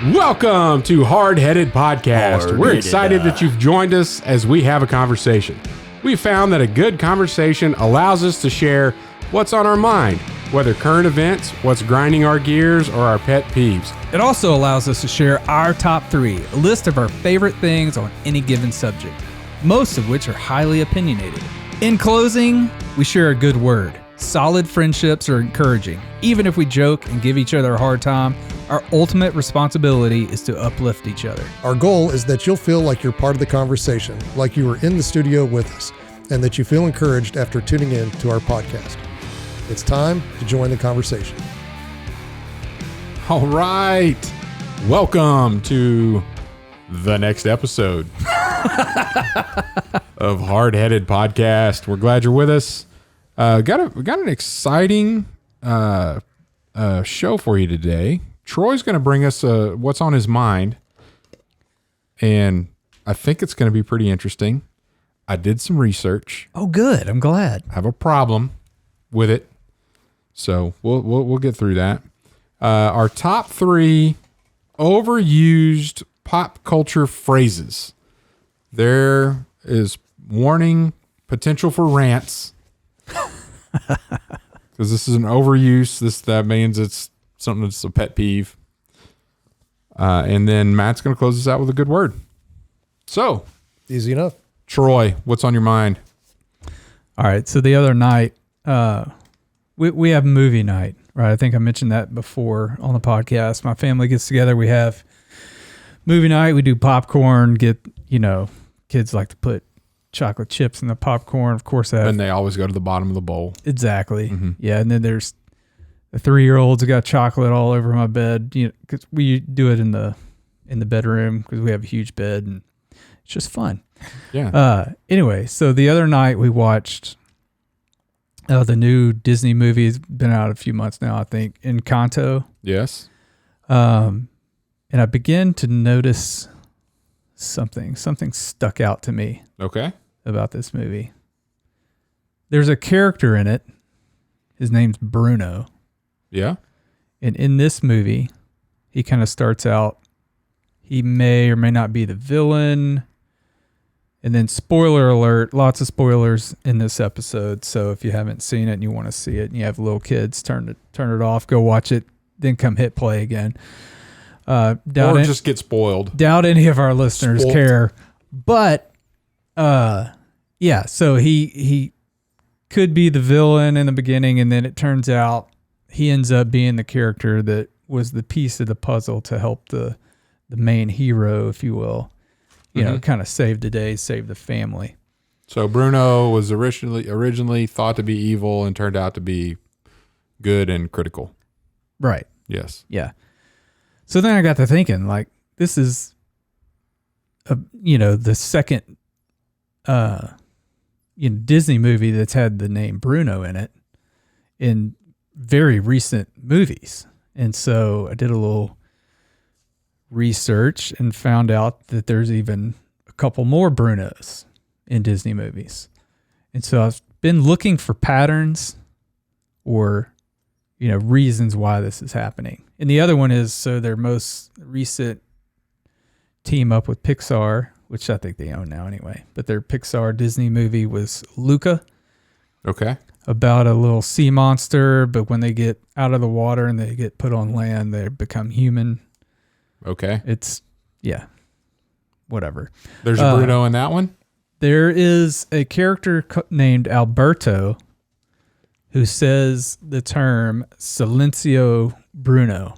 Welcome to Hardheaded Podcast. We're excited that you've joined us as we have a conversation. We found that a good conversation allows us to share what's on our mind, whether current events, what's grinding our gears, or our pet peeves. It also allows us to share our top 3, a list of our favorite things on any given subject, most of which are highly opinionated. In closing, we share a good word. Solid friendships are encouraging. Even if we joke and give each other a hard time, our ultimate responsibility is to uplift each other. Our goal is that you'll feel like you're part of the conversation, like you were in the studio with us, and that you feel encouraged after tuning in to our podcast. It's time to join the conversation. All right. Welcome to the next episode of Hardheaded Podcast. We're glad you're with us. Got an exciting show for you today. Troy's going to bring us what's on his mind, and I think it's going to be pretty interesting. I did some research. Oh, good. I'm glad. I have a problem with it, so we'll get through that. Our top 3 overused pop culture phrases. There is warning potential for rants. Because this is an overuse. That means it's something that's a pet peeve. And then Matt's going to close us out with a good word. So, Easy enough. Troy, what's on your mind? All right. So the other night, we have movie night, right? I think I mentioned that before on the podcast. My family gets together. We have movie night. We do popcorn. Kids like to put chocolate chips in the popcorn. Of course, And they always go to the bottom of the bowl. Exactly. Mm-hmm. Yeah. And then there's the 3-year-olds that got chocolate all over my bed. Because we do it in the bedroom because we have a huge bed and it's just fun. Yeah. Anyway, so the other night we watched the new Disney movie. It's been out a few months now, I think. Encanto. Yes. And I began to notice something stuck out to me. Okay. About this movie. There's a character in it. His name's Bruno. Yeah. And in this movie, he kind of starts out, he may or may not be the villain. And then spoiler alert, lots of spoilers in this episode. So if you haven't seen it and you want to see it and you have little kids, turn it off, go watch it, then come hit play again. Just get spoiled. Doubt any of our listeners care. But yeah, so he could be the villain in the beginning, and then it turns out he ends up being the character that was the piece of the puzzle to help the main hero, if you will, kind of save the day, save the family. So Bruno was originally thought to be evil and turned out to be good and critical. Right. Yes. Yeah. So then I got to thinking, like, this is the second Disney movie that's had the name Bruno in it in very recent movies. And so I did a little research and found out that there's even a couple more Brunos in Disney movies. And so I've been looking for patterns or, reasons why this is happening. And the other one is, so their most recent team up with Pixar, which I think they own now anyway, but their Pixar Disney movie was Luca. Okay. About a little sea monster, but when they get out of the water and they get put on land, they become human. Okay. It's, whatever. There's a Bruno in that one? There is a character named Alberto who says the term Silencio Bruno.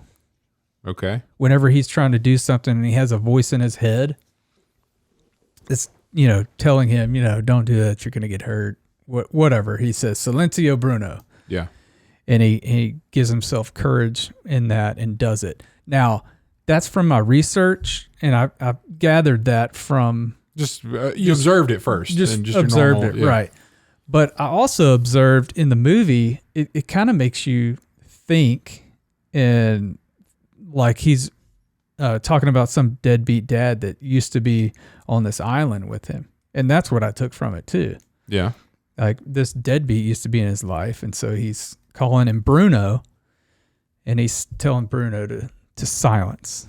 Okay. Whenever he's trying to do something and he has a voice in his head, it's, telling him, don't do that, you're going to get hurt. Whatever. He says, Silencio Bruno. Yeah. And he gives himself courage in that and does it. Now, that's from my research, and I've gathered that from... You observed it first. Just normal, observed it, right. But I also observed in the movie, it kind of makes you think, and like he's talking about some deadbeat dad that used to be on this island with him. And that's what I took from it too. Yeah. Like this deadbeat used to be in his life. And so he's calling him Bruno, and he's telling Bruno to silence.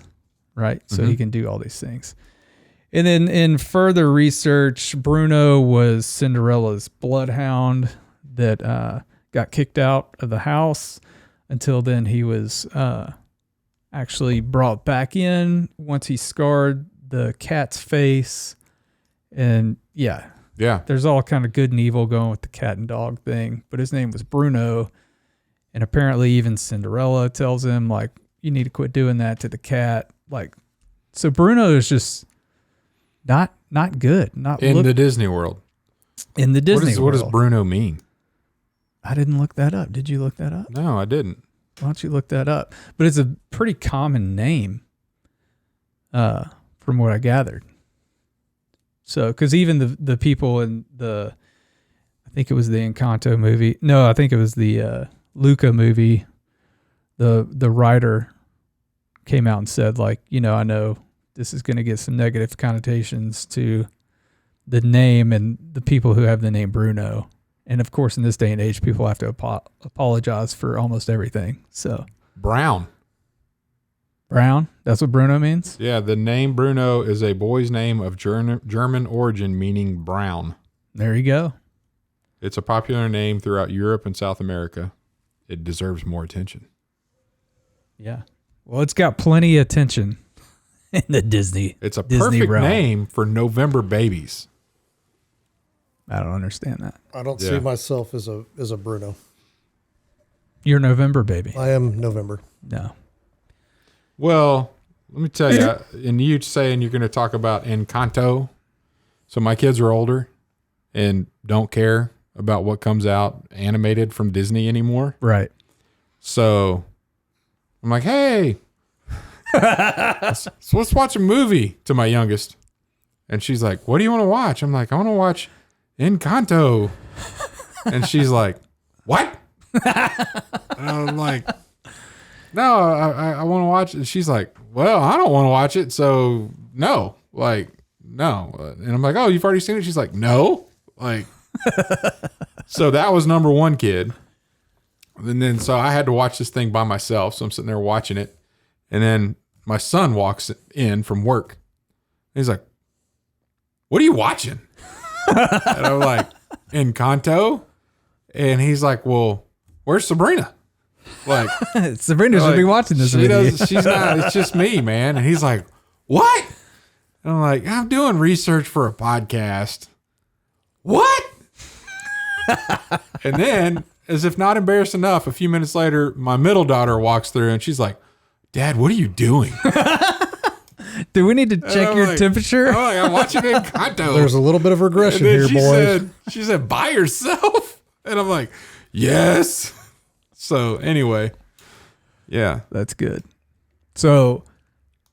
right? So he can do all these things. And then in further research, Bruno was Cinderella's bloodhound that got kicked out of the house. Until then, he was actually brought back in once he scarred the cat's face. And yeah, there's all kind of good and evil going with the cat and dog thing. But his name was Bruno. And apparently even Cinderella tells him, like, you need to quit doing that to the cat. Like, so Bruno is just not good. Not in the Disney World. In the Disney World. What does Bruno mean? I didn't look that up. Did you look that up? No, I didn't. Why don't you look that up? But it's a pretty common name, from what I gathered. So, because even the people in I think it was the Encanto movie. No, I think it was the Luca movie. The writer came out and said, like, I know this is going to get some negative connotations to the name and the people who have the name Bruno. And of course, in this day and age, people have to apologize for almost everything. So Brown. That's what Bruno means? Yeah, the name Bruno is a boy's name of German origin, meaning brown. There you go. It's a popular name throughout Europe and South America. It deserves more attention. Yeah. Well, it's got plenty of attention in the Disney. It's a Disney perfect realm. name for November babies. I don't understand that. I don't see myself as a Bruno. You're November baby. I am November. No. Well, let me tell you, and you saying you're going to talk about Encanto. So my kids are older and don't care about what comes out animated from Disney anymore. Right. So I'm like, hey, let's watch a movie to my youngest. And she's like, what do you want to watch? I'm like, I want to watch Encanto. And she's like, what? And I'm like, no, I want to watch it. And she's like, well, I don't want to watch it. So no, like, no. And I'm like, oh, you've already seen it? She's like, no. Like, so that was number one kid. And then, so I had to watch this thing by myself. So I'm sitting there watching it. And then my son walks in from work. He's like, what are you watching? And I'm like, Encanto. And he's like, well, where's Sabrina? Like, Sabrina should be watching this video. She's not. It's just me, man. And he's like, what? And I'm like, I'm doing research for a podcast. What? And then, as if not embarrassed enough, a few minutes later, my middle daughter walks through and she's like, Dad, what are you doing? Do we need to check your temperature? I'm like, I'm watching Encanto. There's a little bit of regression here, boys. She said, by yourself? And I'm like, yes. So anyway, yeah. That's good. So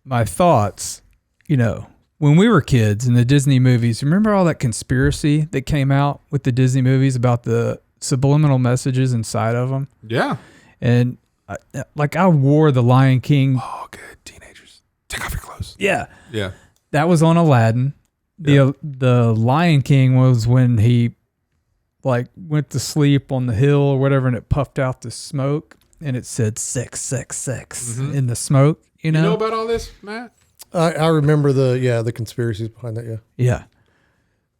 my thoughts, when we were kids in the Disney movies, remember all that conspiracy that came out with the Disney movies about the subliminal messages inside of them? Yeah. And I wore the Lion King. Oh, good. Teenagers. Take off your clothes. Yeah. Yeah. That was on Aladdin. The Lion King was when he went to sleep on the hill or whatever, and it puffed out the smoke and it said 666 in the smoke. You know about all this, Matt? I remember the conspiracies behind that. Yeah. Yeah.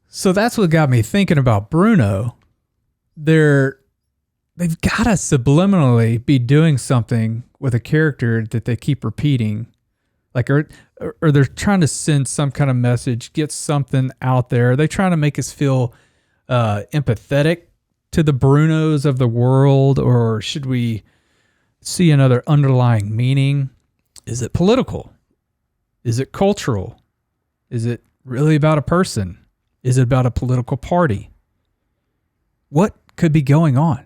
So that's what got me thinking about Bruno. They've got to subliminally be doing something with a character that they keep repeating. Like, or they're trying to send some kind of message, get something out there. Are they trying to make us feel empathetic to the Brunos of the world, or should we see another underlying meaning? Is it political? Is it cultural? Is it really about a person? Is it about a political party? What could be going on?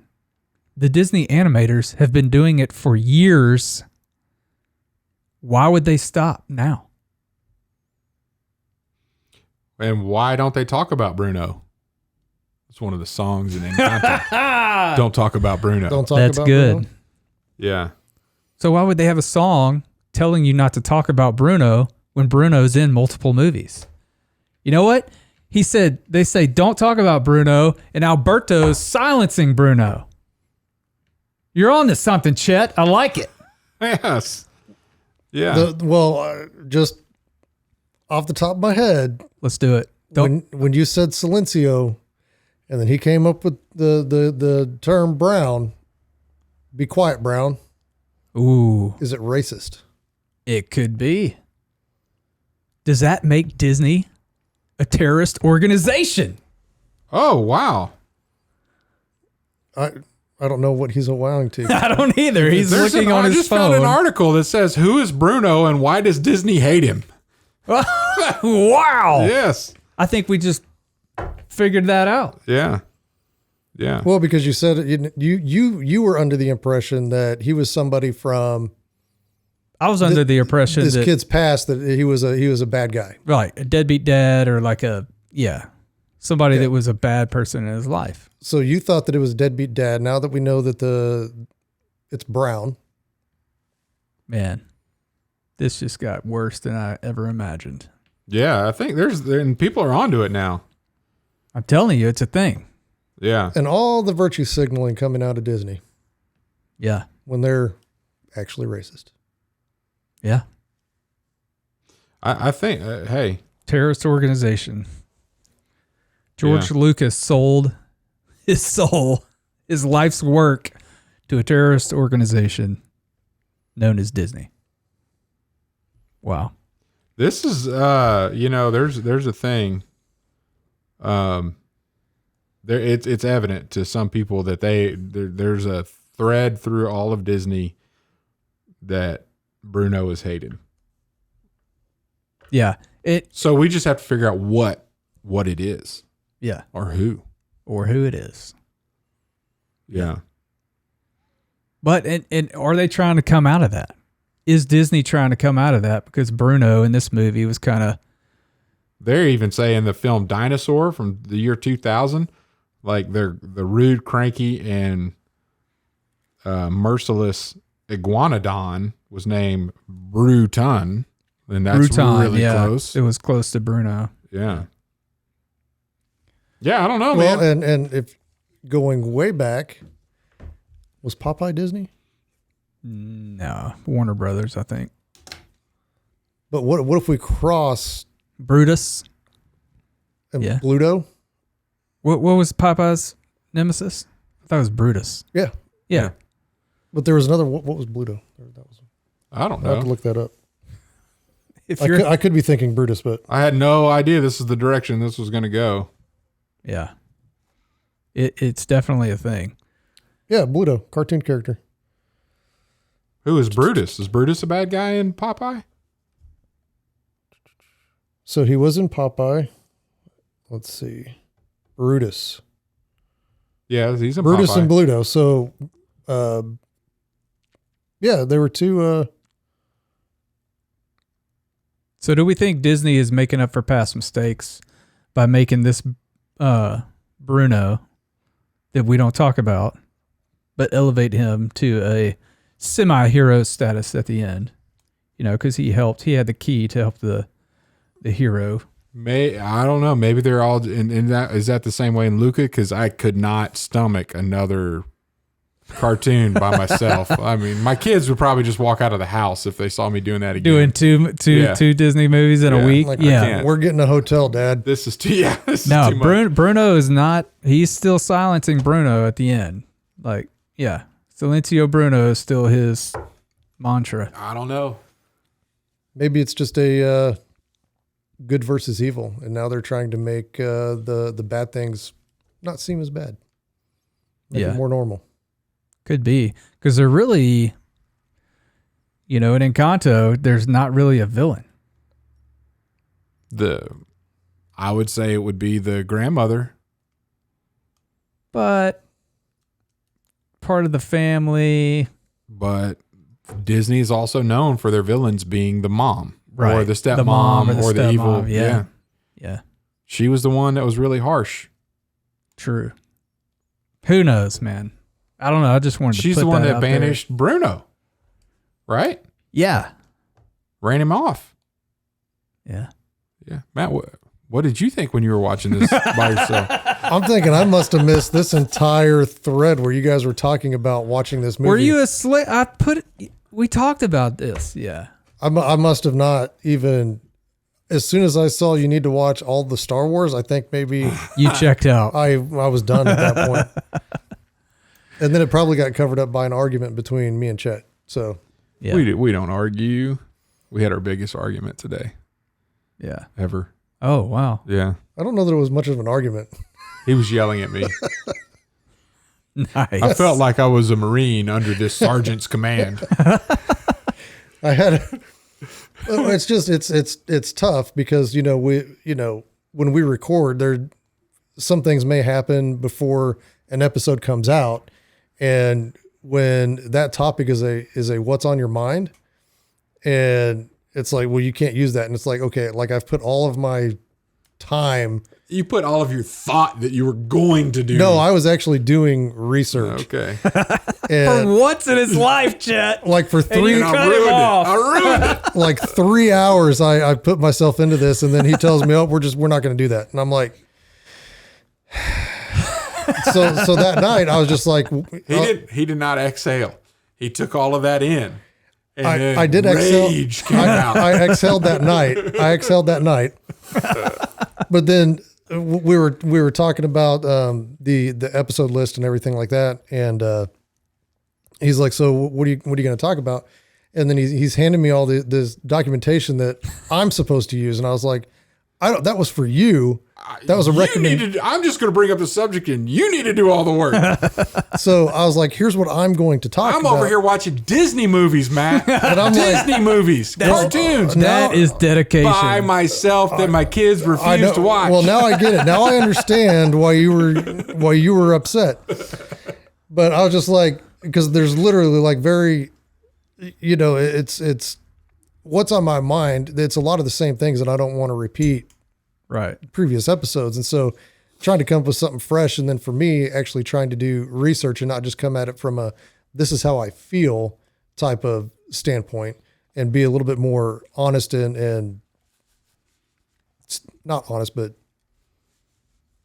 The Disney animators have been doing it for years. Why would they stop now? And why don't they talk about Bruno? It's one of the songs in Encanto. Don't talk about Bruno. Don't talk That's about good. Bruno. Yeah. So why would they have a song telling you not to talk about Bruno when Bruno's in multiple movies? You know what? They say, don't talk about Bruno, and Alberto's silencing Bruno. You're on to something, Chet. I like it. Yes. Yeah. Just off the top of my head, Let's do it. when you said silencio, and then he came up with the term brown, be quiet, brown. Ooh, Is it racist? it could be. Does that make Disney a terrorist organization? Oh, wow. I don't know what he's allowing to. I don't either. He's looking on I his just phone. found an article that says, who is Bruno and why does Disney hate him? Wow. Yes. I think we just figured that out. Yeah. Yeah. Well, because you said it, you were under the impression that he was somebody from I was under the impression this that kid's past, that he was a bad guy. right, a deadbeat dad or like somebody that was a bad person in his life. So you thought that it was deadbeat dad. Now that we know that it's brown. Man, this just got worse than I ever imagined. Yeah. I think and people are onto it now. I'm telling you, it's a thing. Yeah. And all the virtue signaling coming out of Disney Yeah. when they're actually racist. Yeah. I think, hey, Terrorist organization. George Lucas sold his soul, his life's work to a terrorist organization known as Disney. Wow. this is, there's a thing. It's evident to some people that there's a thread through all of Disney that Bruno is hated. Yeah. So we just have to figure out what it is Yeah. or who. Or who it is. Yeah. But and are they trying to come out of that? Is Disney trying to come out of that? Because Bruno in this movie was kind of... They're even saying the film Dinosaur from the year 2000, like the rude, cranky, and merciless iguanodon was named Bruton, and that's really close. It was close to Bruno. Yeah. Yeah, I don't know, Well, man. and if going way back, was Popeye Disney? No, Warner Brothers, I think. But what if we cross Brutus. and Yeah. Bluto? What was Popeye's nemesis? I thought it was Brutus. Yeah. Yeah. But there was another. What was Bluto? That was. I don't I have to know. look that up. If I could be thinking Brutus, but I had no idea this is the direction this was going to go. yeah. It's definitely a thing. yeah, Bluto, cartoon character. Who is Brutus? Is Brutus a bad guy in Popeye? So he was in Popeye. Let's see, Brutus, Yeah, he's in Brutus Popeye. and Bluto. So, yeah, there were two. So do we think Disney is making up for past mistakes by making this Bruno that we don't talk about, but elevate him to a semi-hero status at the end? You know, because he had the key to help the hero. I don't know. Maybe they're all in that. Is that the same way in Luca? Because I could not stomach another cartoon by myself. I mean, my kids would probably just walk out of the house if they saw me doing that again. Doing two Disney movies in a week. Like, Yeah. we're getting a hotel, Dad. This is too. Yeah, this No, is too much. Bruno is not. He's still silencing Bruno at the end. Like, yeah, Silencio Bruno is still his mantra. I don't know. Maybe it's just a good versus evil, and now they're trying to make the bad things not seem as bad. Make it more normal. Could be because they're really, in Encanto, there's not really a villain. I would say it would be the grandmother. But part of the family. But Disney is also known for their villains being the mom, Right. or the stepmom, The mom or the evil. stepmom, yeah. Yeah. She was the one that was really harsh. True. Who knows, man? I don't know. I just wanted to She's put the one that out there. banished Bruno, right? Yeah. Ran him off. Yeah. Yeah, Matt, what did you think when you were watching this by yourself? I'm thinking I must have missed this entire thread where you guys were talking about watching this movie. Were you asleep? We talked about this. Yeah. I must have not even. As soon as I saw you need to watch all the Star Wars, I think maybe You checked out. I was done at that point. And then it probably got covered up by an argument between me and Chet. So Yeah. We don't argue. We had our biggest argument today Yeah. ever. Oh, wow. Yeah. I don't know that it was much of an argument. He was yelling at me. Nice. I felt like I was a Marine under this sergeant's command. I had. It's just it's tough because when we record some things may happen before an episode comes out, and when that topic is a what's on your mind, and it's like, well, you can't use that, and it's like, okay, like I've put all of my time. You put all of your thought that you were going to do. No, I was actually doing research. Okay. And For once in his life, Chet. like for And three, you cut him off. I ruined it. like 3 hours, I put myself into this, and then he tells me, "Oh, we're not going to do that," and I'm like, so that night I was just like, He did not exhale. He took all of that in. And then I did exhale. rage came out. I exhaled that night. But then we were talking about the episode list and everything like that, and he's like, "So what are you going to talk about?" And then he's handing me all this documentation that I'm supposed to use, and I was like, that was for you. That was a recommendation. I'm just going to bring up the subject, and you need to do all the work. So I was like, here's what I'm going to talk I'm about. over here watching Disney movies, Matt. And I'm like, Disney movies, cartoons. That is dedication. By myself that my kids I refuse know. to watch. Well, now I get it. Now I understand why you were upset. But I was just like, because there's literally like it's what's on my mind. It's a lot of the same things that I don't want to repeat Right. previous episodes. And so trying to come up with something fresh. And then for me, actually trying to do research and not just come at it from this is how I feel type of standpoint, and be a little bit more honest and not honest, but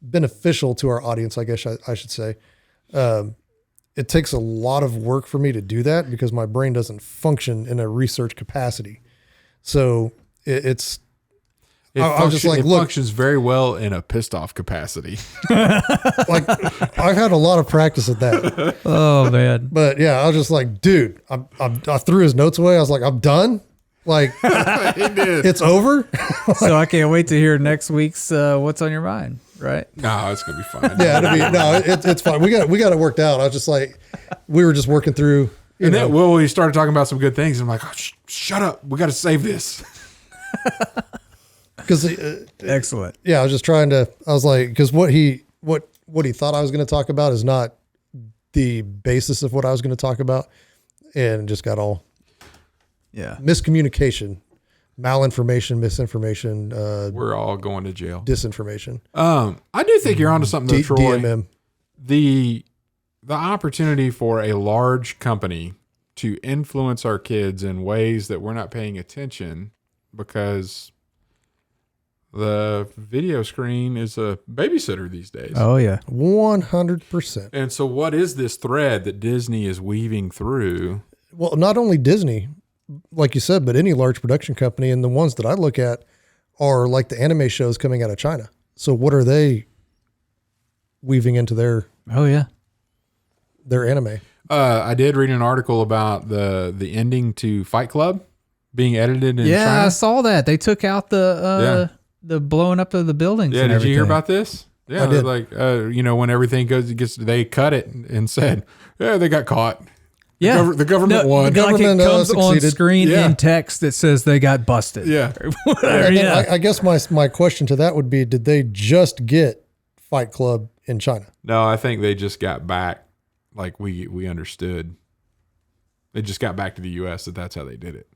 beneficial to our audience, I guess I should say. It takes a lot of work for me to do that because my brain doesn't function in a research capacity. So I was just like, it look, functions very well in a pissed off capacity. like I've had a lot of practice at that. Oh, man. But yeah, I was just like, dude, I threw his notes away. I was like, I'm done. Like He did. it's over. So I can't wait to hear next week's What's on Your Mind, right? No, it's gonna be fine. Yeah, it's fine. We got it worked out. I was just like, we were just working through. And then, we started talking about some good things. I'm like, oh, shut up. We got to save this. Because Excellent. yeah, I was just trying to. I was like, because what he thought I was going to talk about is not the basis of what I was going to talk about, and just got all miscommunication, malinformation, misinformation. We're all going to jail. Disinformation. I do think you're onto something, though, Troy. DMM. The opportunity for a large company to influence our kids in ways that we're not paying attention because the video screen is a babysitter these days. Oh, yeah. 100%. And so what is this thread that Disney is weaving through? Well, not only Disney, like you said, but any large production company. And the ones that I look at are like the anime shows coming out of China. So what are they weaving into their anime? Uh, I I did read an article about the ending to Fight Club being edited in Yeah, I China. saw that. They took out the blowing up of the buildings. Yeah, and did you hear everything. about this? Yeah, I did. like when everything they cut it and said, yeah, they got caught. Yeah, The government won. Like Government, it comes on succeeded. screen Yeah. in text that says they got busted. Yeah. Whatever, And then yeah. I guess my question to that would be, did they just get Fight Club in China? No, I think they just got back. Like we understood. They just got back to the U.S. That's how they did it.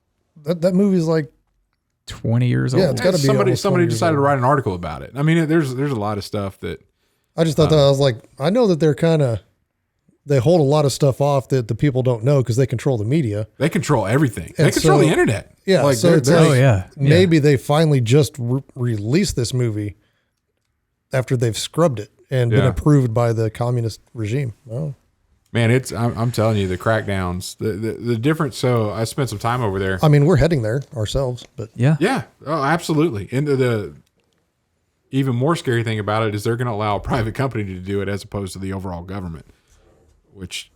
That movie's like, 20 years Yeah, old. it's gotta be somebody almost 20 years decided to old. write an article about it. I mean, there's a lot of stuff that I just thought that I was like, I know that they hold a lot of stuff off that the people don't know because they control the media. they control everything. And They control so- the internet. Yeah, like so they're- it's they're- like- Oh, yeah. Maybe they finally just released this movie after they've scrubbed it and been Yeah. approved by the communist regime. Oh, Man, I'm telling you, the crackdowns, the difference. So I spent some time over there. I mean, we're heading there ourselves, but Yeah. Yeah. Oh, absolutely. And the even more scary thing about it is they're going to allow a private company to do it as opposed to the overall government, which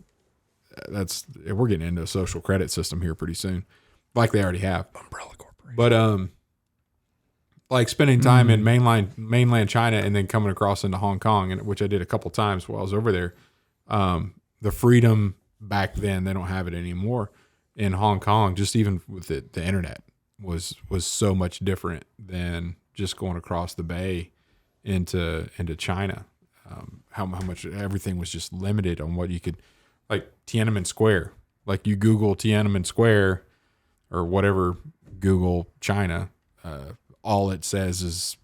we're getting into a social credit system here pretty soon, like they already have. umbrella corporation. But like spending time in mainland China and then coming across into Hong Kong, and which I did a couple times while I was over there. The freedom back then, they don't have it anymore in Hong Kong. Just even with the internet was so much different than just going across the bay into China. How much everything was just limited on what you could, like Tiananmen Square. Like you Google Tiananmen Square or whatever, Google China, all it says is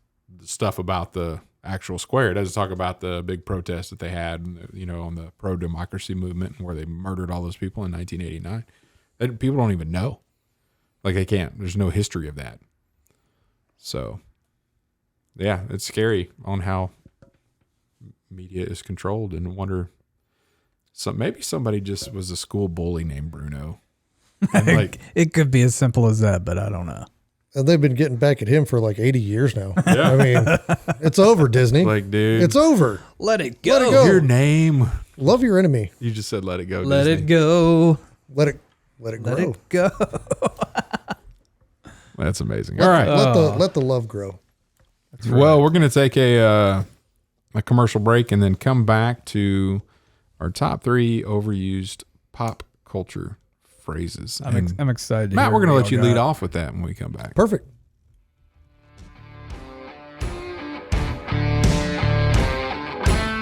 stuff about the actual square. It doesn't talk about the big protest that they had, on the pro-democracy movement where they murdered all those people in 1989. People don't even know. Like they can't. There's no history of that. So, yeah, it's scary on how media is controlled, and wonder. So maybe somebody just was a school bully named Bruno. And like It could be as simple as that, but I don't know. And they've been getting back at him for like 80 years now. Yeah. I mean, it's over, Disney. like, dude, It's over. Let it go. Let it go. your name. Love your enemy. You just said let it go. Let Disney. it go. Let it grow. Let it go. That's amazing. All right. Let the love grow. Well, we're going to take a commercial break and then come back to our top 3 overused pop culture phrases. I'm excited. Matt, we're going to let you lead off with that when we come back. Perfect.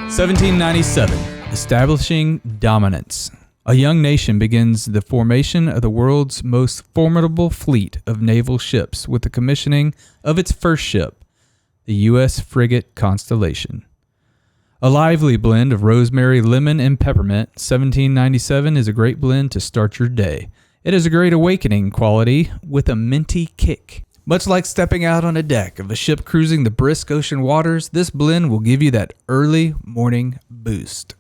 (1797) Establishing dominance. A young nation begins the formation of the world's most formidable fleet of naval ships with the commissioning of its first ship, the U.S. frigate Constellation. A lively blend of rosemary, lemon, and peppermint, 1797 is a great blend to start your day. It has a great awakening quality with a minty kick. Much like stepping out on a deck of a ship cruising the brisk ocean waters, this blend will give you that early morning boost.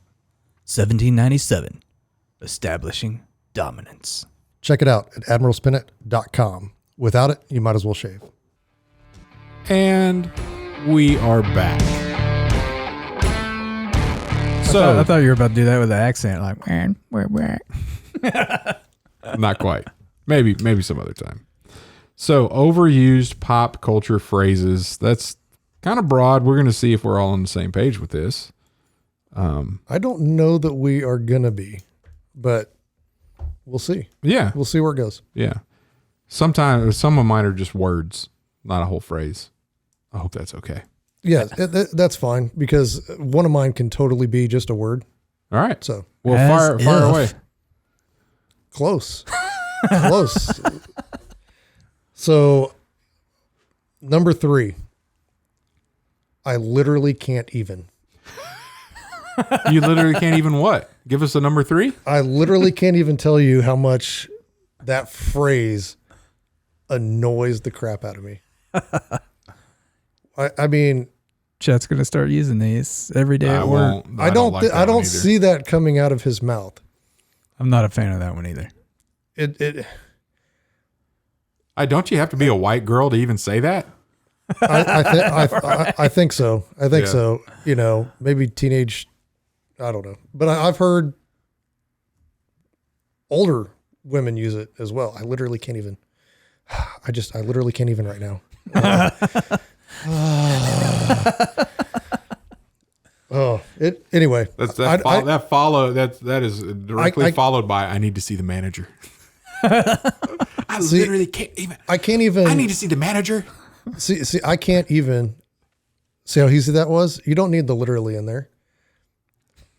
1797, establishing dominance. Check it out at admiralspinnet.com. Without it, you might as well shave. And we are back. So I thought you were about to do that with an accent, like, man, we're back. not quite. Maybe some other time. So overused pop culture phrases. That's kind of broad. We're going to see if we're all on the same page with this. I don't know that we are going to be, but we'll see. Yeah. We'll see where it goes. Yeah. Sometimes some of mine are just words, not a whole phrase. I hope that's okay. Yeah, that's fine because one of mine can totally be just a word. All right. So, Well, As fire if. away. close. Close. So, number 3. I literally can't even. You literally can't even what? Give us a number 3? I literally can't even tell you how much that phrase annoys the crap out of me. I mean, Chet's going to start using these every day I at work. won't. I don't like that I one don't either. see that coming out of his mouth. I'm not a fan of that one either. Don't you have to be a white girl to even say that? I think so. I think Yeah. so. You know, maybe teenage. I don't know, but I've heard older women use it as well. I literally can't even. I literally can't even right now. Anyway. That is directly followed by I need to see the manager. I literally can't even. I can't even. I need to see the manager. See. I can't even. See how easy that was. You don't need the literally in there.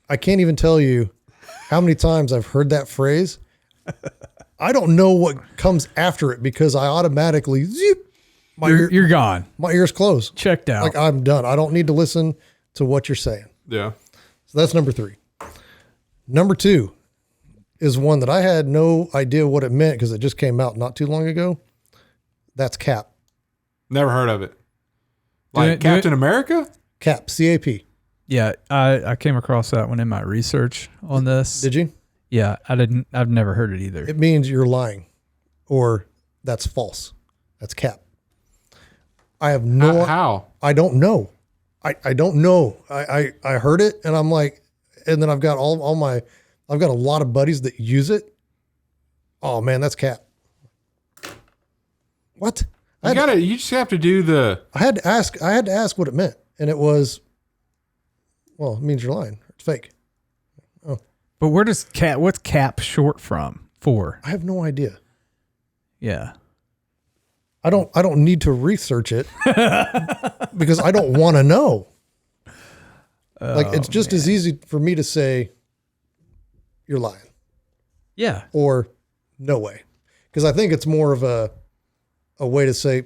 I can't even tell you how many times I've heard that phrase. I don't know what comes after it because I automatically zip. You're gone. My ears close. Checked out. Like I'm done. I don't need to listen to what you're saying. Yeah. So that's number 3. Number 2 is one that I had no idea what it meant because it just came out not too long ago. That's cap. Never heard of it. Like Captain America? Cap. CAP. Yeah, I came across that one in my research on this. Did you? Yeah, I've never heard it either. It means you're lying, or that's false. That's cap. I have no. How? I don't know. I don't know. I heard it and I'm like, and then I've got I've got a lot of buddies that use it. Oh man, that's cap. What? You just have to do the. I had to ask what it meant, and it was, well, it means you're lying. It's fake. But what's cap short for? I have no idea. Yeah. I don't need to research it because I don't want to know. Like it's just as easy for me to say you're lying Yeah. or no way. Because I think it's more of a way to say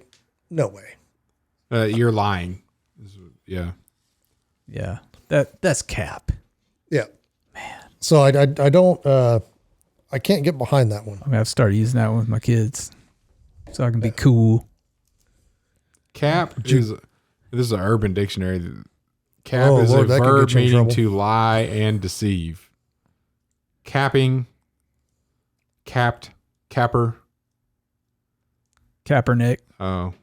no way. You're lying. Yeah. Yeah. That's cap. Yeah. Man. So I don't I can't get behind that one. I'm gonna have to start using that one with my kids, so I can be cool. Cap is this is an Urban Dictionary. Cap is Lord, a that could verb get you in meaning trouble. to lie and deceive. Capping, capped, capper. Kaepernick. Oh,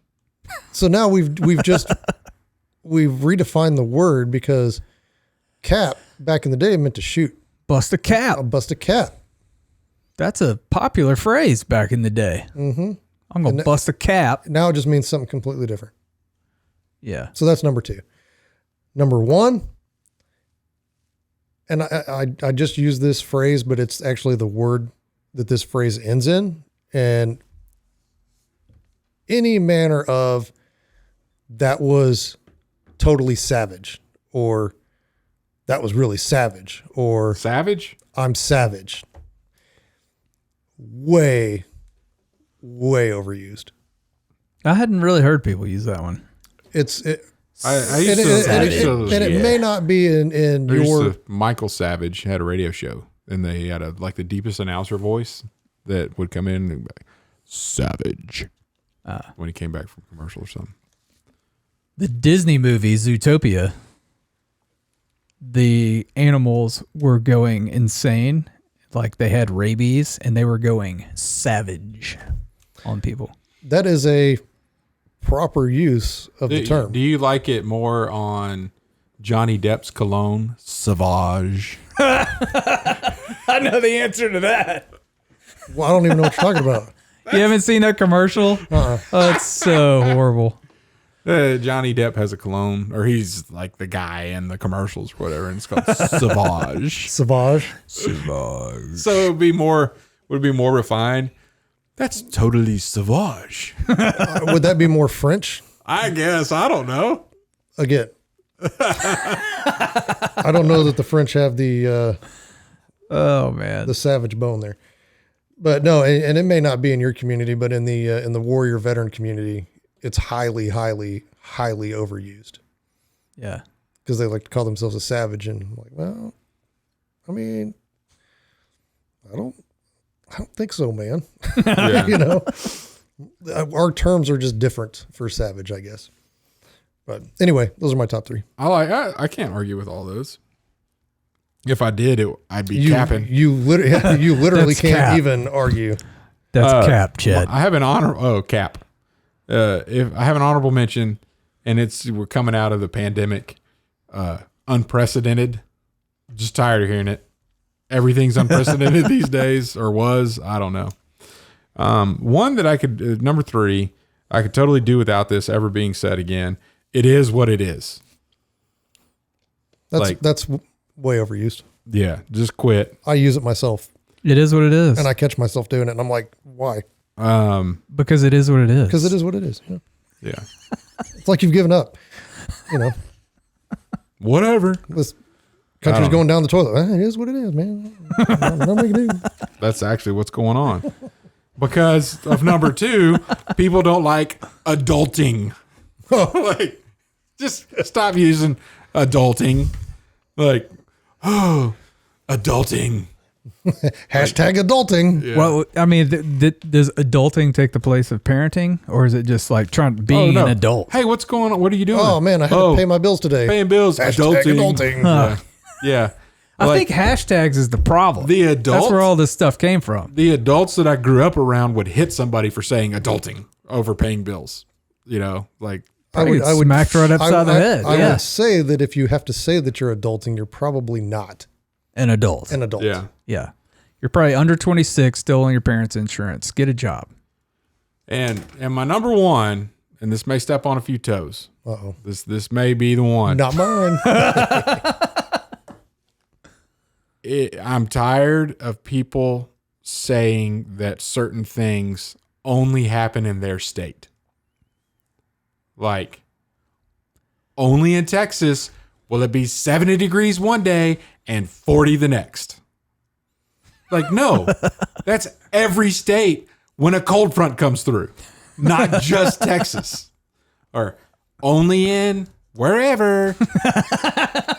So now we've redefined the word because cap back in the day meant to shoot. Bust a cap. I'll bust a cap. That's a popular phrase back in the day. Mm-hmm. I'm gonna bust a cap. Now it just means something completely different. Yeah. So that's number 2. Number 1, and I just use this phrase, but it's actually the word that this phrase ends in. And any manner of that was totally savage, or that was really savage, or savage. I'm savage. Way overused. I hadn't really heard people use that one. I used to. And it may not be in your. Michael Savage had a radio show, and they had the deepest announcer voice that would come in and be like, Savage when he came back from commercial or something. The Disney movie Zootopia, the animals were going insane. Like they had rabies and they were going savage on people. That is a proper use of the term. Do you like it more on Johnny Depp's cologne, Sauvage? I know the answer to that. Well, I don't even know what you're talking about. You haven't seen that commercial? Oh, it's so horrible. Johnny Depp has a cologne, or he's like the guy in the commercials or whatever, and it's called Sauvage. Sauvage. Sauvage. So would it be more refined? That's totally sauvage. Would that be more French? I guess. I don't know. Again, I don't know that the French have the Oh man, the savage bone there. But no, and it may not be in your community, but in the warrior veteran community, it's highly overused. Yeah. Because they like to call themselves a savage, and I'm like, well, I mean, I don't think so, man. Yeah. You know, our terms are just different for savage, I guess. But anyway, those are my top 3. I can't argue with all those. If I did, I'd be capping. You literally can't cap. even argue. That's cap, Chet. I have an cap. If I have an honorable mention, and we're coming out of the pandemic, unprecedented. Just tired of hearing it. Everything's unprecedented these days, or was. I don't know. One that I could, number 3, I could totally do without this ever being said again. It is what it is. That's way overused. Yeah, just quit. I use it myself, It is what it is. and I catch myself doing it, and I'm like, why? Because it is what it is. Because it is what it is. You know? Yeah. It's like you've given up. You know, Whatever. this country's going down the toilet. It is what it is, man. Nothing we can do. That's actually what's going on. Because of number 2, people don't like adulting. Like, just stop using adulting. Like, oh, adulting. Hashtag adulting. Yeah. Well, I mean, does adulting take the place of parenting, or is it just like being an adult? Hey, what's going on? What are you doing? Oh man, I had to pay my bills today. Paying bills. Hashtag adulting. Yeah. I think hashtags is the problem. The adults. That's where all this stuff came from. The adults that I grew up around would hit somebody for saying adulting over paying bills. You know, like I would smacked right upside the head. I Yeah. would say that if you have to say that you're adulting, you're probably not An adult. an adult. yeah. Yeah. You're probably under 26, still on your parents' insurance. Get a job. And my number one, and this may step on a few toes. Uh-oh. This may be the one. Not mine. I'm tired of people saying that certain things only happen in their state. Like, only in Texas will it be 70 degrees one day and 40 the next. Like, no, that's every state when a cold front comes through, not just Texas. Or only in wherever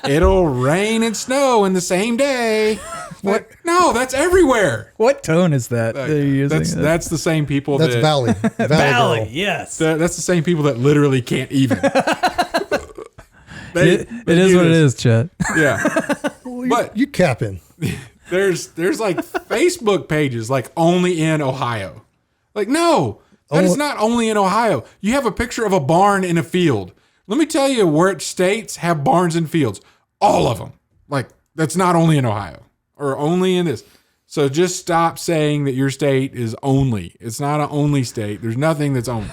it'll rain and snow in the same day. What? No, that's everywhere. What tone is that you're using? That's the same people That's that Valley. Valley, Girl. yes. that's the same people that literally can't even. It is what it is, Chet. Yeah. But You capping. there's like Facebook pages like only in Ohio. Like, no, that is not only in Ohio. You have a picture of a barn in a field. Let me tell you where states have barns and fields. All of them. Like, that's not only in Ohio or only in this. So just stop saying that your state is only. It's not an only state. There's nothing that's only.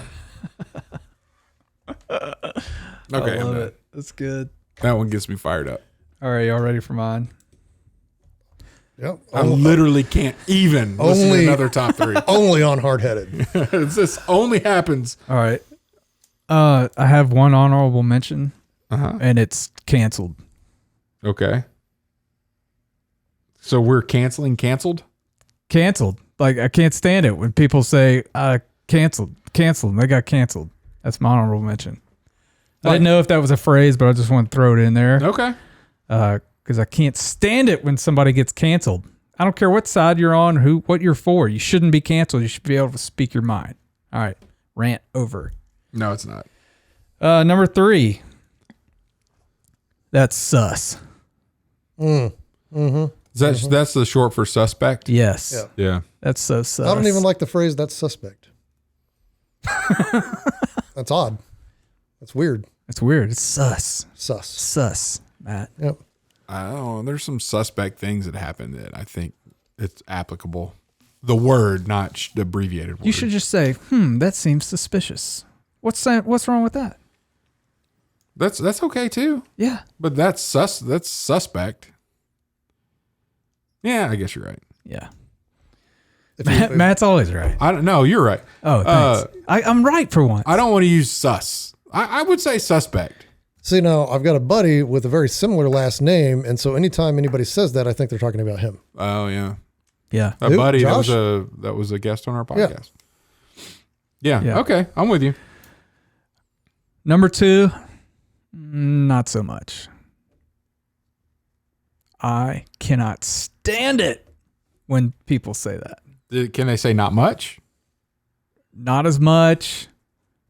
Okay. I love it. That's good. That one gets me fired up. All right, y'all ready for mine? Yep. I literally can't even listen to another top three. Only on Hardheaded. This only happens. All right. I have one honorable mention, and it's canceled. Okay. So we're canceled? Canceled. Like, I can't stand it when people say, canceled. They got canceled. That's my honorable mention. I didn't know if that was a phrase, but I just want to throw it in there. Okay. Because I can't stand it when somebody gets canceled. I don't care what side you're on, what you're for. You shouldn't be canceled. You should be able to speak your mind. All right. Rant over. No, it's not. Number 3. That's sus. Mm-hmm. That's the short for suspect? Yes. Yeah. Yeah. That's so sus. I don't even like the phrase "that's suspect." That's odd. That's weird. It's weird. It's sus. Sus. Matt. Yep. I don't know. There's some suspect things that happen that I think it's applicable. The word, not the abbreviated word. You should just say, that seems suspicious. What's wrong with that? That's okay too. Yeah. But that's suspect. Yeah, I guess you're right. Yeah. If Matt's always right. I don't know. You're right. Oh, thanks. I'm right for once. I don't want to use sus. I would say suspect. See, now I've got a buddy with a very similar last name, and so anytime anybody says that, I think they're talking about him. Oh yeah. Yeah. A Who? buddy Josh? that was a guest on our podcast. Yeah. Yeah. Okay. I'm with you. Number 2, not so much. I cannot stand it when people say that. Can they say not much? Not as much.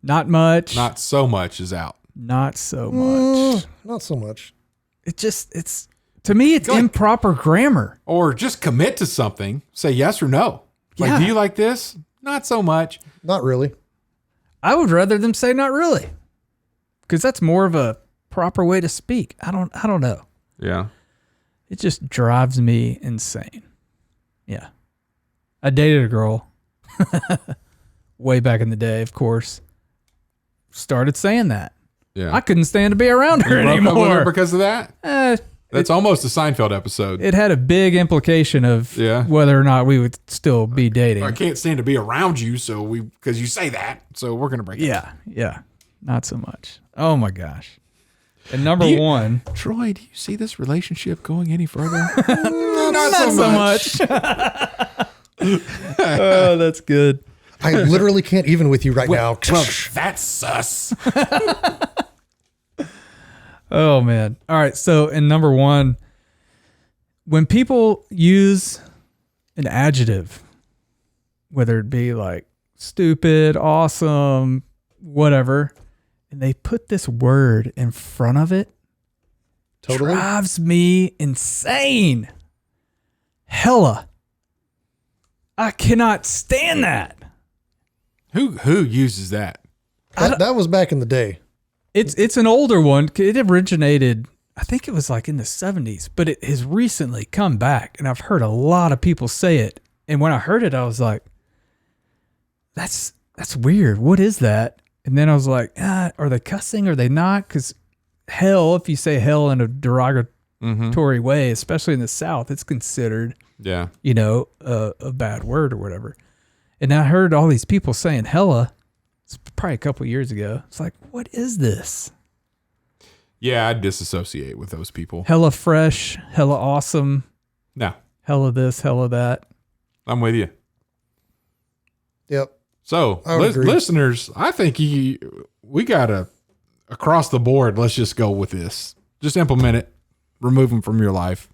Not much. Not so much is out. Not so much. Not so much. It's to me, it's Like- improper grammar. Or just commit to something. Say yes or no. Like, Yeah. do you like this? Not so much. Not really. I would rather them say not really, because that's more of a proper way to speak. I don't know. Yeah. It just drives me insane. Yeah. I dated a girl way back in the day, of course. Started saying that. Yeah. I couldn't stand to be around her Broke up with her anymore. because of that? Eh, That's almost a Seinfeld episode. it had a big implication of Yeah. whether or not we would still be dating. I can't stand to be around you, because you say that, so we're gonna break up. Yeah. Not so much. Oh my gosh. And number Do you- 1. Troy, do you see this relationship going any further? Not so much. Oh, that's good. I literally can't even with you right now. Well, that's sus. Oh man. All right. So in number 1, when people use an adjective, whether it be like stupid, awesome, whatever, and they put this word in front of it, Totally. drives me insane. Hella. I cannot stand that. Who uses that? That was back in the day. It's an older one. It originated, I think it was like in the 70s, but it has recently come back, and I've heard a lot of people say it. And when I heard it, I was like, that's weird. What is that? And then I was like, are they cussing? Are they not? Because hell, if you say hell in a derogatory way, especially in the South, it's considered, Yeah. a bad word or whatever. And I heard all these people saying hella. It's probably a couple years ago. It's like, what is this? Yeah, I disassociate with those people. Hella fresh, hella awesome, No, hella this, hella that. I'm with you. Yep. So, I would agree. listeners, I think we got to, across the board, let's just go with this. Just implement it. Remove them from your life.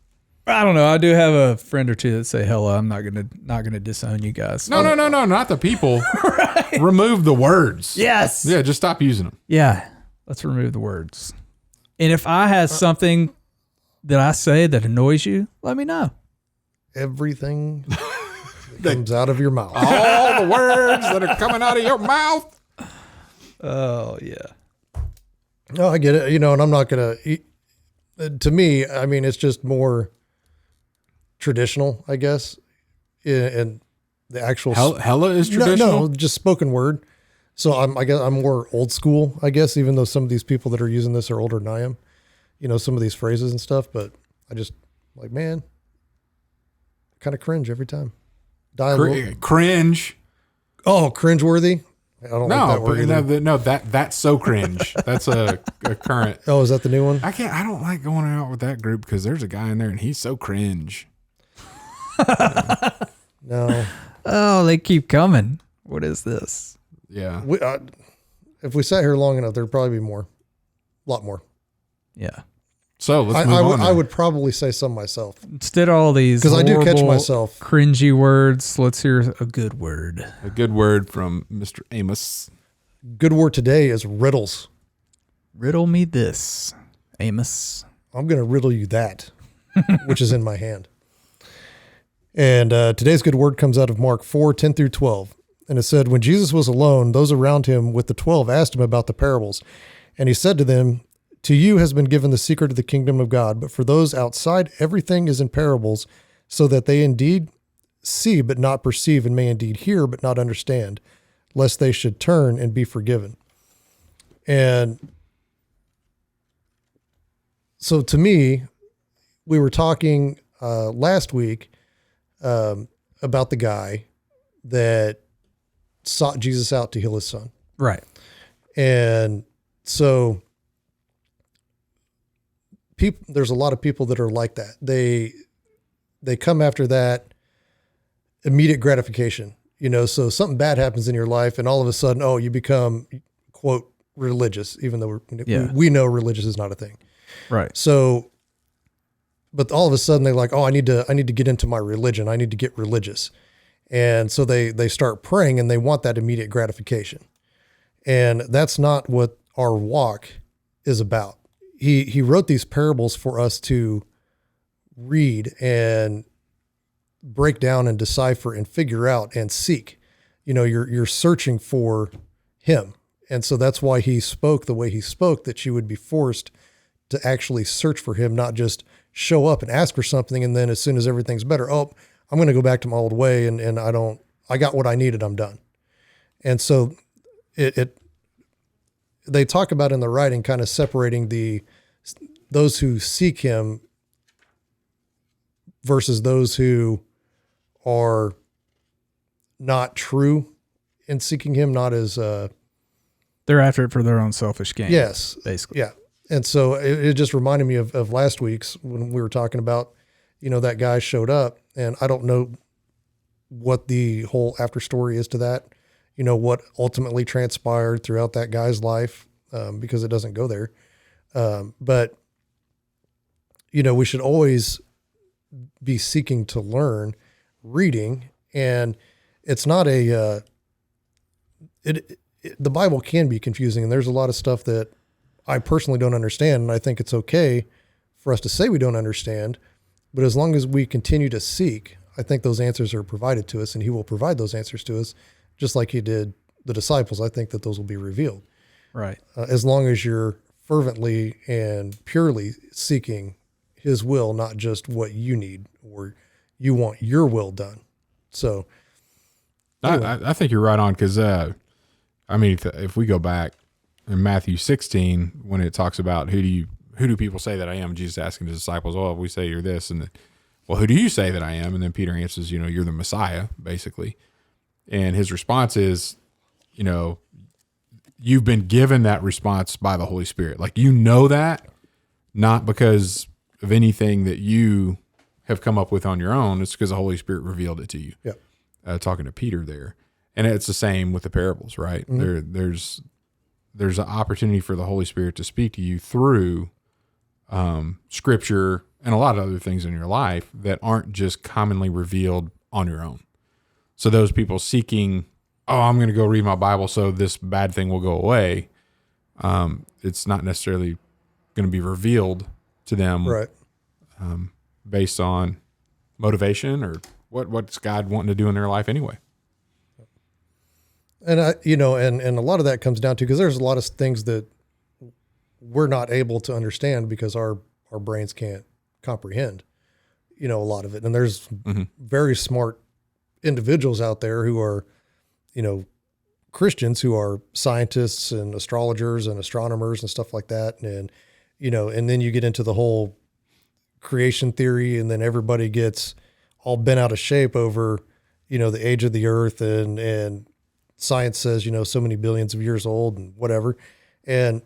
I don't know. I do have a friend or two that say hella. I'm not gonna disown you guys. No, not the people. Right. Remove the words. Yes. Yeah, just stop using them. Yeah. Let's remove the words. And if I have something that I say that annoys you, let me know. Everything that comes out of your mouth. All the words that are coming out of your mouth. Oh yeah. No, I get it. And I'm not gonna. To me, I mean, it's just more traditional, I guess, and the actual Hella is traditional. No, just spoken word. So I guess I'm more old school, I guess, even though some of these people that are using this are older than I am, some of these phrases and stuff, but I just like, man, kind of cringe every time. Cringe. Oh, cringeworthy. I don't like that word either. That's so cringe. That's a current. Oh, is that the new one? I don't like going out with that group because there's a guy in there and he's so cringe. No. Oh, they keep coming. What is this? Yeah. If we sat here long enough, there'd probably be more. A lot more. Yeah. So let's move on. I would probably say some myself. Instead of all these, because I do catch horrible, myself. cringy words, let's hear a good word. A good word from Mr. Amos. Good word today is riddles. Riddle me this, Amos. I'm going to riddle you that, which is in my hand. And today's good word comes out of Mark 4:10-12. And it said, when Jesus was alone, those around him with the 12 asked him about the parables. And he said to them, to you has been given the secret of the kingdom of God, but for those outside, everything is in parables, so that they indeed see but not perceive, and may indeed hear but not understand, lest they should turn and be forgiven. And so to me, we were talking last week about the guy that sought Jesus out to heal his son. Right. And so there's a lot of people that are like that. They come after that immediate gratification, so something bad happens in your life and all of a sudden, you become, quote, religious, even though we know religious is not a thing. Right. So, but all of a sudden they're like, I need to get into my religion. I need to get religious. And so they start praying and they want that immediate gratification. And that's not what our walk is about. He wrote these parables for us to read and break down and decipher and figure out and seek. You're searching for him. And so that's why he spoke the way he spoke, that you would be forced to actually search for him, not just show up and ask for something. And then as soon as everything's better, I'm going to go back to my old way. And I got what I needed. I'm done. And so they talk about in the writing, kind of separating those who seek him versus those who are not true in seeking him, not as, they're after it for their own selfish gain. yes, basically. yeah. And so it just reminded me of last week's when we were talking about, that guy showed up, and I don't know what the whole after story is to that, what ultimately transpired throughout that guy's life, because it doesn't go there. But we should always be seeking to learn reading, and it's not the Bible can be confusing, and there's a lot of stuff that I personally don't understand, and I think it's okay for us to say we don't understand, but as long as we continue to seek, I think those answers are provided to us, and he will provide those answers to us, just like he did the disciples. I think that those will be revealed. Right. As long as you're fervently and purely seeking his will, not just what you need or you want your will done. So anyway. I think you're right on. Cause, I mean, if we go back in Matthew 16, when it talks about who do people say that I am? Jesus asking his disciples, oh, we say you're this. And well, who do you say that I am? And then Peter answers, you're the Messiah, basically. And his response is, you've been given that response by the Holy Spirit. Like, that, not because of anything that you have come up with on your own. It's because the Holy Spirit revealed it to you. Yeah. Talking to Peter there. And it's the same with the parables, right? Mm-hmm. There's an opportunity for the Holy Spirit to speak to you through scripture and a lot of other things in your life that aren't just commonly revealed on your own. So those people seeking, I'm going to go read my Bible so this bad thing will go away. It's not necessarily going to be revealed to them, right? Based on motivation or what's God wanting to do in their life anyway. And and a lot of that comes down to, because there's a lot of things that we're not able to understand because our brains can't comprehend, a lot of it. And there's very smart individuals out there who are, Christians who are scientists and astrologers and astronomers and stuff like that. And, and then you get into the whole creation theory, and then everybody gets all bent out of shape over, the age of the earth, and science says, so many billions of years old and whatever. And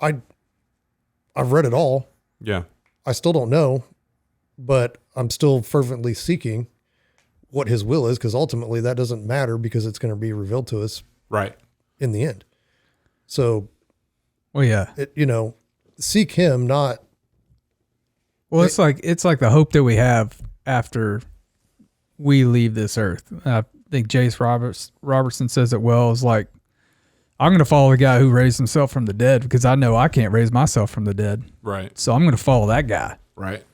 I've read it all. Yeah. I still don't know, but I'm still fervently seeking what his will is, because ultimately that doesn't matter, because it's going to be revealed to us right in the end. So, well, yeah, seek him, not. Well, it's like the hope that we have after we leave this earth. I think Jace Robertson says it well. Is like, I'm going to follow the guy who raised himself from the dead, because I know I can't raise myself from the dead. Right. So I'm going to follow that guy. Right.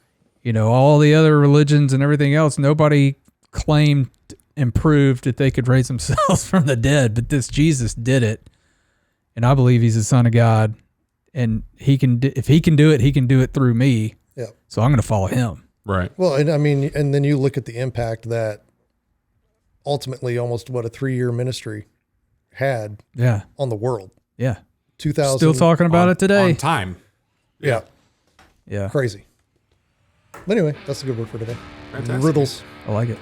All the other religions and everything else, nobody claimed and proved that they could raise themselves from the dead, but this Jesus did it. And I believe he's the Son of God, and if he can do it, he can do it through me. Yeah. So I'm going to follow him. Right. Well, and I mean, and then you look at the impact that ultimately almost a 3-year ministry had on the world. Yeah. 2000. Still talking about it today. On time. Yeah. Yeah. Crazy. But anyway, that's a good word for today. Fantastic. Riddles. I like it.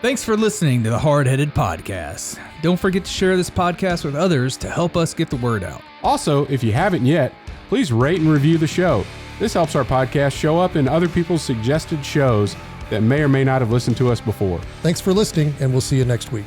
Thanks for listening to the Hardheaded Podcast. Don't forget to share this podcast with others to help us get the word out. Also, if you haven't yet, please rate and review the show. This helps our podcast show up in other people's suggested shows that may or may not have listened to us before. Thanks for listening, and we'll see you next week.